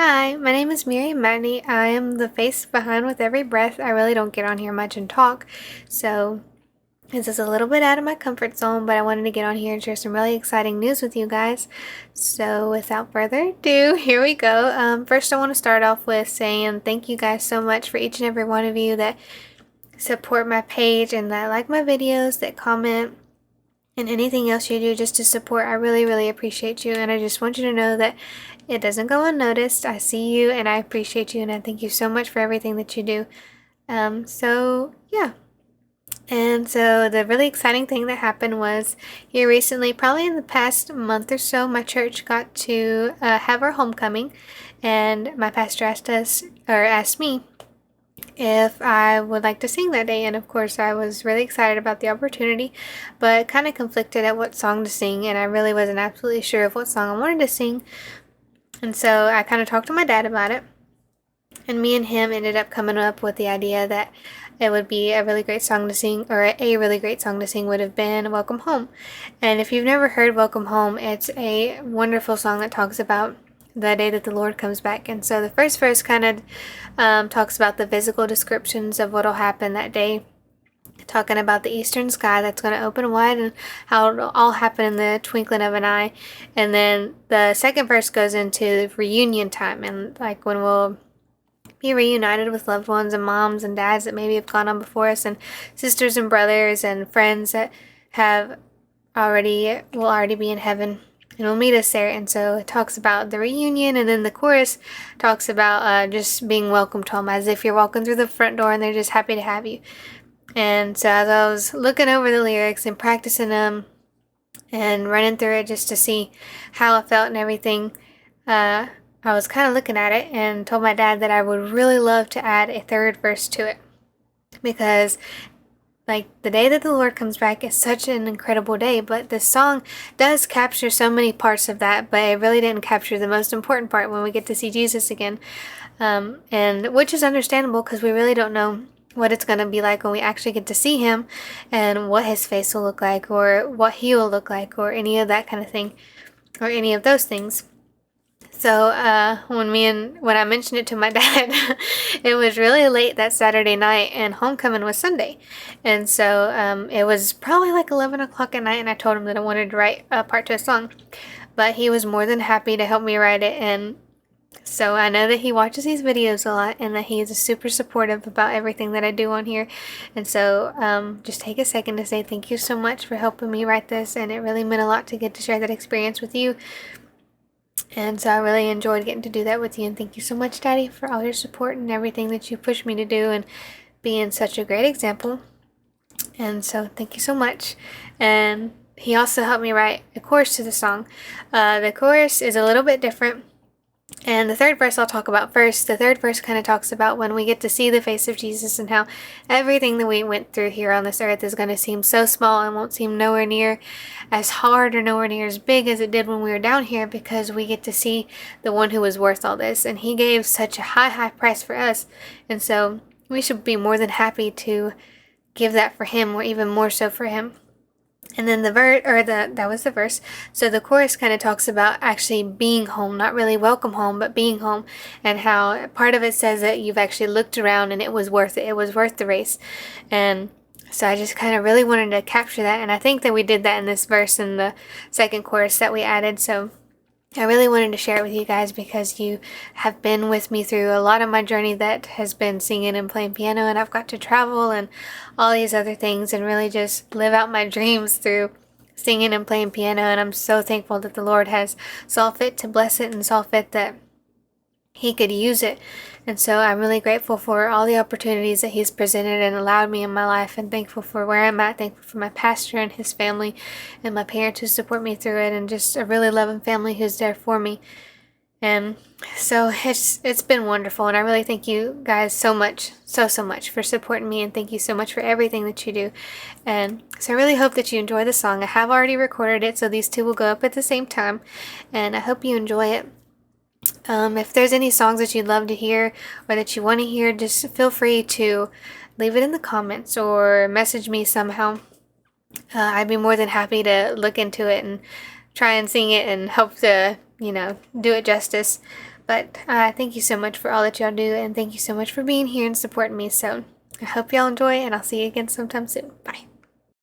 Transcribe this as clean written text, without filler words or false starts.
Hi, my name is Miriam Maddie. I am the face behind With Every Breath. I really don't get on here much and talk, so this is a little bit out of my comfort zone, but I wanted to get on here and share some really exciting news with you guys. So without further ado, here we go. First, I want to start off with saying thank you guys so much for each and every one of you that support my page and that like my videos, that comment, and anything else you do just to support. I really, really appreciate you, and I just want you to know that it doesn't go unnoticed. I see you, and I appreciate you, and I thank you so much for everything that you do. Yeah. And so the really exciting thing that happened was here recently, probably in the past month or so, my church got to have our homecoming, and my pastor asked me if I would like to sing that day. And of course, I was really excited about the opportunity, but kind of conflicted at what song to sing, and I really wasn't absolutely sure of what song I wanted to sing. And so I kind of talked to my dad about it, and me and him ended up coming up with the idea that it would be a really great song to sing, or a really great song to sing would have been Welcome Home. And if you've never heard Welcome Home, it's a wonderful song that talks about the day that the Lord comes back. And so the first verse kind of talks about the physical descriptions of what will happen that day, talking about the eastern sky that's going to open wide and how it'll all happen in the twinkling of an eye. And then the second verse goes into reunion time, and like when we'll be reunited with loved ones and moms and dads that maybe have gone on before us, and sisters and brothers and friends that will already be in heaven and will meet us there. And so it talks about the reunion, and then the chorus talks about just being welcomed home, as if you're walking through the front door and they're just happy to have you. And so as I was looking over the lyrics and practicing them and running through it just to see how I felt and everything, I was kind of looking at it and told my dad that I would really love to add a third verse to it, because like the day that the Lord comes back is such an incredible day, but this song does capture so many parts of that, but it really didn't capture the most important part, when we get to see Jesus again. And which is understandable, because we really don't know what it's going to be like when we actually get to see him, and what his face will look like, or what he will look like, or any of that kind of thing, or any of those things. So when I mentioned it to my dad, it was really late that Saturday night, and homecoming was Sunday. And so it was probably like 11 o'clock at night, and I told him that I wanted to write a part to a song. But he was more than happy to help me write it, and so I know that he watches these videos a lot, and that he is super supportive about everything that I do on here. And so just take a second to say thank you so much for helping me write this, and it really meant a lot to get to share that experience with you. And so I really enjoyed getting to do that with you, and thank you so much, Daddy, for all your support and everything that you pushed me to do, and being such a great example. And so thank you so much. And he also helped me write a chorus to the song. The chorus is a little bit different, and the third verse I'll talk about first. The third verse kind of talks about when we get to see the face of Jesus, and how everything that we went through here on this earth is going to seem so small and won't seem nowhere near as hard or nowhere near as big as it did when we were down here, because we get to see the one who was worth all this, and he gave such a high price for us. And so we should be more than happy to give that for him, or even more so for him. And then that was the verse. So the chorus kind of talks about actually being home, not really welcome home, but being home, and how part of it says that you've actually looked around and it was worth it. It was worth the race. And so I just kind of really wanted to capture that, and I think that we did that in this verse in the second chorus that we added. So I really wanted to share it with you guys, because you have been with me through a lot of my journey that has been singing and playing piano, and I've got to travel and all these other things, and really just live out my dreams through singing and playing piano. And I'm so thankful that the Lord has saw fit to bless it, and saw fit that he could use it. And so I'm really grateful for all the opportunities that he's presented and allowed me in my life, and thankful for where I'm at, thankful for my pastor and his family, and my parents who support me through it, and just a really loving family who's there for me. And so it's been wonderful, and I really thank you guys so much, so much for supporting me, and thank you so much for everything that you do. And so I really hope that you enjoy the song. I have already recorded it, so these two will go up at the same time, and I hope you enjoy it. If there's any songs that you'd love to hear, or that you want to hear, just feel free to leave it in the comments or message me somehow. I'd be more than happy to look into it and try and sing it, and hope to, do it justice. But thank you so much for all that y'all do, and thank you so much for being here and supporting me. So I hope y'all enjoy, and I'll see you again sometime soon. Bye.